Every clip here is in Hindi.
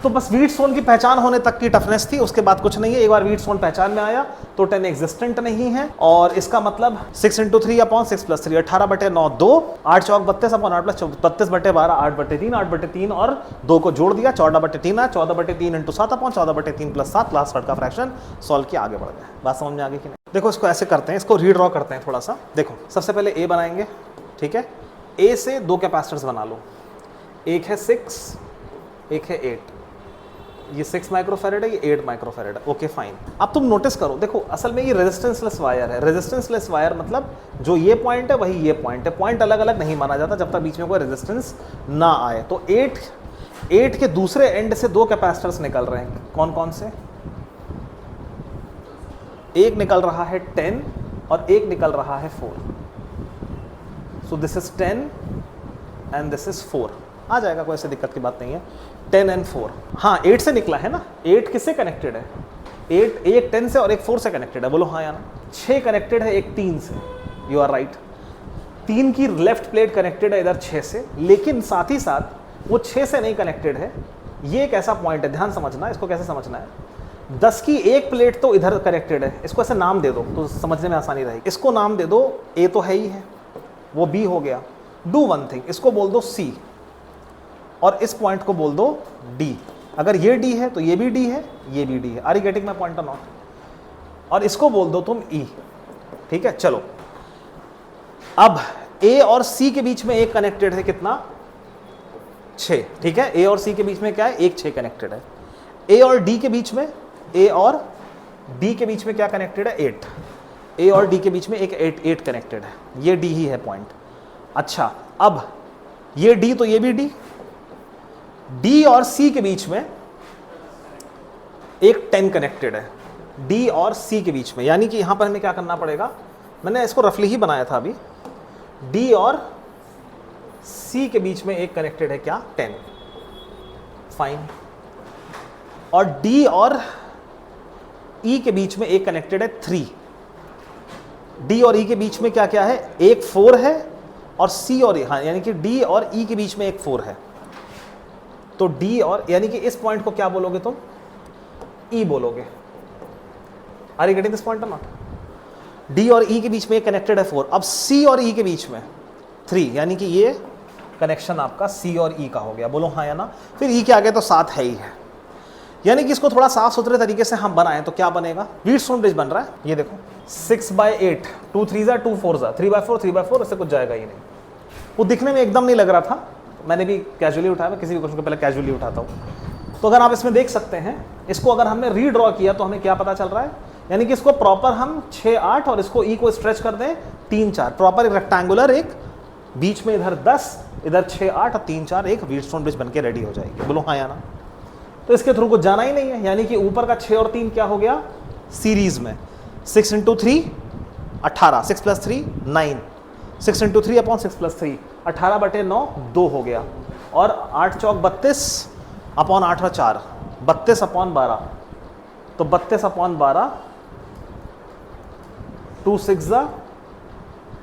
तो बस व्हीटस्टोन की पहचान होने तक की टफनेस थी, उसके बाद कुछ नहीं है। एक बार व्हीटस्टोन पहचान में आया तो 10 एग्जिस्टेंट नहीं है, और इसका मतलब 6 × 3 अपॉन 6 + 3 18/9 2, 8 चौक 32 अपॉन 8 + 32/12 8/3 8/3 और 2 को जोड़ दिया 14/3 है, 14/3 × 7 अपॉन 14/3 + 7 लास्ट वर्ड का फ्रैक्शन सॉल्व किया, आगे बढ़ गए। बात समझ में आ गई कि नहीं? देखो इसको ऐसे करते हैं, इसको रीड्रॉ करते हैं थोड़ा सा। देखो सबसे पहले ए बनाएंगे, ठीक है। ए से 2 कैपेसिटर्स बना लो, एक है 6 एक है 8, ये 6 माइक्रोफैरेड है, ये 8 माइक्रोफैरेड है, ओके फाइन। अब तुम नोटिस करो, देखो असल में ये रेजिस्टेंसलेस वायर है। रेजिस्टेंसलेस वायर मतलब जो ये पॉइंट है वही ये पॉइंट है, पॉइंट अलग अलग नहीं माना जाता जब तक बीच में कोई रेजिस्टेंस ना आए। तो 8 के दूसरे एंड से 2 कैपेसिटर्स निकल रहे हैं, कौन कौन से? एक निकल रहा है 10 और एक निकल रहा है 4। So this is 10 and this is 4, आ जाएगा, कोई ऐसी दिक्कत की बात नहीं है। 10 and 4, हाँ 8 से निकला है ना। 8 किससे कनेक्टेड है? 8 एक 10 से और एक 4 से कनेक्टेड है, बोलो हाँ या ना। 6 कनेक्टेड है एक 3 से, यू आर राइट। 3 की लेफ्ट प्लेट कनेक्टेड है इधर 6 से, लेकिन साथ ही साथ वो 6 से नहीं कनेक्टेड है। ये एक ऐसा पॉइंट है, ध्यान समझना, इसको कैसे समझना है। 10 की एक प्लेट तो इधर कनेक्टेड है, इसको ऐसे नाम दे दो तो समझने में आसानी रहेगी। इसको नाम दे दो, ए तो है ही है, वो बी हो गया। डू वन थिंग, इसको बोल दो सी और इस पॉइंट को बोल दो डी। अगर ये डी है तो ये भी डी है, ये भी डी है। Are you getting my point or not? और इसको बोल दो तुम ई, ठीक है। चलो अब ए और सी के बीच में एक कनेक्टेड है, कितना? 6, ठीक है। ए और सी के बीच में क्या है? एक 6 कनेक्टेड है। ए और डी के बीच में, ए और डी के बीच में क्या कनेक्टेड है? 8। ए और डी के बीच में एक 8 कनेक्टेड है, ये डी ही है पॉइंट। अच्छा, अब ये डी तो ये भी डी। डी और सी के बीच में एक 10 कनेक्टेड है, डी और सी के बीच में, यानी कि यहां पर हमें क्या करना पड़ेगा, मैंने इसको रफली ही बनाया था अभी। डी और सी के बीच में एक कनेक्टेड है क्या? 10, फाइन। और डी और ई के बीच में एक कनेक्टेड है 3। डी और ई के बीच में क्या क्या है? एक 4 है और सी और हाँ, यानी कि डी और ई के बीच में एक 4 है। तो डी और, यानी कि इस पॉइंट को क्या बोलोगे तुम? ई बोलोगे। Are you getting this point or not? D और ई के बीच में एक कनेक्टेड है 4। अब सी और ई के बीच में 3, यानी कि ये कनेक्शन आपका सी और ई का हो गया, बोलो हाँ या ना। फिर ई के आगे तो 7 है ही है, यानी कि इसको थोड़ा साफ सुथरे तरीके से हम बनाएं तो क्या बनेगा? व्हीटस्टोन ब्रिज बन रहा है, ये देखो 6/8, 2 3 2 4 3/4 3/4, इससे कुछ जाएगा ही नहीं। वो दिखने में एकदम नहीं लग रहा था, मैंने भी कैजुअली उठाया, मैं किसी भी क्वेश्चन को पहले कैजुअली उठाता हूँ। तो अगर आप इसमें देख सकते हैं, इसको अगर हमने रीड्रॉ किया तो हमें क्या पता चल रहा है, यानी कि इसको प्रॉपर हम 6 8 और इसको ई को स्ट्रेच कर दें 3 4, प्रॉपर रेक्टेंगुलर, एक बीच में इधर 10, इधर 6 8 और 3 4, एक व्हीटस्टोन ब्रिज बनके रेडी हो जाएगी, बोलो हाँ या ना। तो इसके थ्रू कुछ जाना ही नहीं है, यानी कि ऊपर का 6 और 3 क्या हो गया? सीरीज में 6 × 3 18, 6 + 3 9, 6 × 3 अपॉन 6 + 3 18/9 2 हो गया। और 8 चौक 32 अपॉन 8 और 4 32/12, तो 32/12, 2 6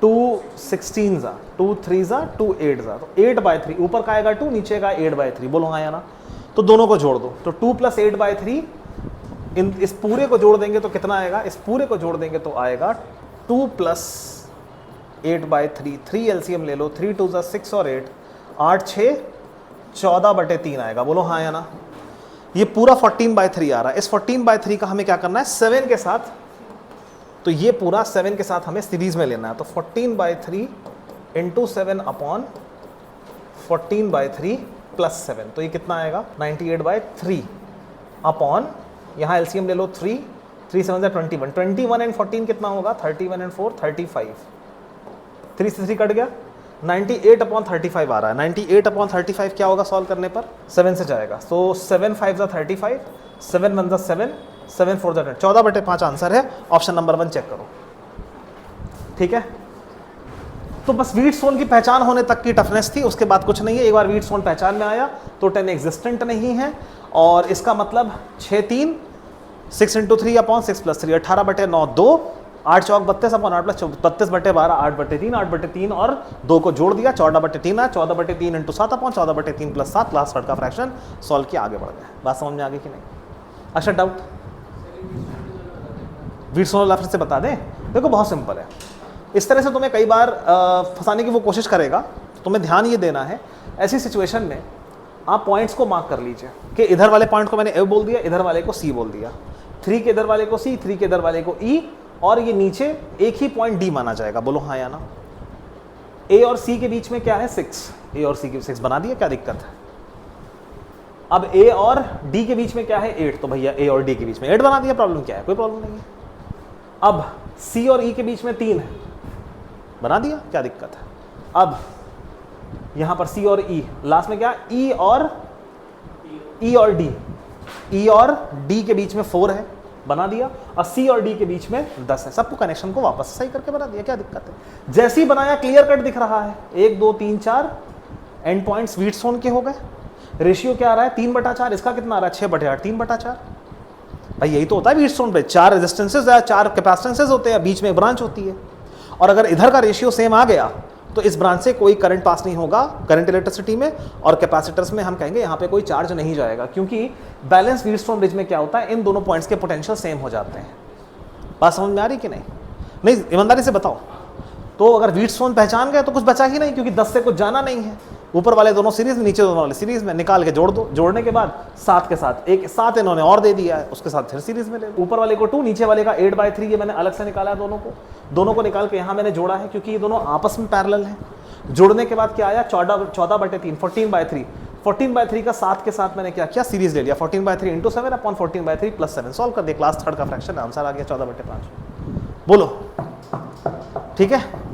2 16 2 3 2 8, तो 8/3, ऊपर का आएगा 2, नीचे का 8/3, बोलो हाँ या ना। तो दोनों को जोड़ दो, तो 2 + 8/3, इस पूरे को जोड़ देंगे तो कितना आएगा? इस पूरे को जोड़ देंगे तो आएगा 2 + 8/3, 3 एलसीएम ले लो, 3 2 6 और 8, 8 6 14/3 आएगा, बोलो हाँ या ना। ये पूरा 14/3 आ रहा है। इस 14/3 का हमें क्या करना है? 7 के साथ, तो ये पूरा 7 के साथ हमें सीरीज में लेना है। तो 14/3 × 7 अपॉन 14/3 + 7, तो ये कितना आएगा? 98/3 अपॉन, यहाँ एलसीएम ले लो 3 3 7 21, 21 and 14 कितना होगा? 31 and 4 35, 3 से 3 कट गया, 98/35 आ रहा है। 98/35 क्या होगा सॉल्व करने पर? 7 से जाएगा, तो 7 5 35, 7 1 7, 7 4 10, 14/5 आंसर है। ऑप्शन नंबर 1 चेक करो, ठीक है। तो बस व्हीटस्टोन की पहचान होने तक की टफनेस थी, उसके बाद कुछ नहीं है। एक बार व्हीटस्टोन पहचान में आया तो 10 एग्जिस्टेंट नहीं है, और इसका मतलब 6 3 6 × 3 अपॉन 6 + 3 18/9 2, 8 चौक 32 अपॉन 8 प्लस 32 बटे 12 8 बटे 3 8 बटे 3 और 2 को जोड़ दिया 14 बटे 3 है 14 बटे 3 इंटू 7 अपॉन 14 बटे 3 प्लस 7 लास्ट वर्ड का फ्रैक्शन सॉल्व किया आगे बढ़ गए। बात समझ में आ गई कि नहीं? अच्छा डाउट व्हीटस्टोन वाला फिर से बता दें। देखो बहुत सिंपल है, इस तरह से तुम्हें कई बार फंसाने की वो कोशिश करेगा, तो तुम्हें ध्यान ये देना है ऐसी सिचुएशन में आप पॉइंट्स को मार्क कर लीजिए कि इधर वाले पॉइंट को मैंने ए बोल दिया, इधर वाले को सी बोल दिया, 3 के इधर वाले को सी, 3 के इधर वाले को ई, और ये नीचे एक ही पॉइंट डी माना जाएगा। बोलो हाँ या ना? ए और सी के बीच में क्या है 6, ए और सी के 6 बना दिया, क्या दिक्कत है? अब ए और डी के बीच में क्या है 8, तो भैया ए और डी के बीच में 8 बना दिया, प्रॉब्लम क्या है? कोई प्रॉब्लम नहीं है। अब सी और ई के बीच में 3 है, बना दिया, क्या दिक्कत है? अब यहां पर सी और ई, लास्ट में क्या ई और डी, ई और डी के बीच में 4 है, बना दिया, और सी और डी के बीच में 10 है। सबको कनेक्शन को वापस सही करके बना दिया, क्या दिक्कत है? जैसे ही बनाया क्लियर कट दिख रहा है, 1 2 3 4 एंड पॉइंट्स व्हीटस्टोन के हो गए। रेशियो क्या आ रहा है 3/4, इसका कितना आ रहा है 6/8, 3/4। भाई यही तो होता है व्हीटस्टोन पे, 4 रेजिस्टेंसेज या 4 कैपेसिटेंसेज होते हैं, बीच में एक ब्रांच होती है, और अगर इधर का रेशियो सेम आ गया तो इस ब्रांच से कोई करंट पास नहीं होगा, करंट इलेक्ट्रिसिटी में, और कैपेसिटर्स में हम कहेंगे यहाँ पे कोई चार्ज नहीं जाएगा, क्योंकि बैलेंस व्हीटस्टोन ब्रिज में क्या होता है, इन दोनों पॉइंट्स के पोटेंशियल सेम हो जाते हैं। बात समझ में आ रही कि नहीं? नहीं ईमानदारी से बताओ। तो अगर व्हीटस्टोन पहचान गए तो कुछ बचा ही नहीं, क्योंकि 10 से कुछ जाना नहीं है। ऊपर वाले दोनों सीरीज में, नीचे दोनों वाले सीरीज में, निकाल के जोड़ दो, जोड़ने के बाद 7 के साथ एक 7 इन्होंने और दे दिया है, उसके साथ फिर सीरीज में ले लो। ऊपर वाले को 2, नीचे वाले का 8/3, ये मैंने अलग से निकाला है दोनों को निकाल के यहाँ मैंने जोड़ा है, क्योंकि ये दोनों आपस में पैरेलल हैं। जोड़ने के बाद क्या आया 14/3, 14/3, 14/3 का 7 के साथ मैंने क्या किया सीरीज ले लिया, 14/3 इंटू 7 अपॉन 14/3 प्लस 7, सॉल्व कर दिया, क्लास थर्ड का फ्रैक्शन आंसर आ गया 14/5। बोलो ठीक है।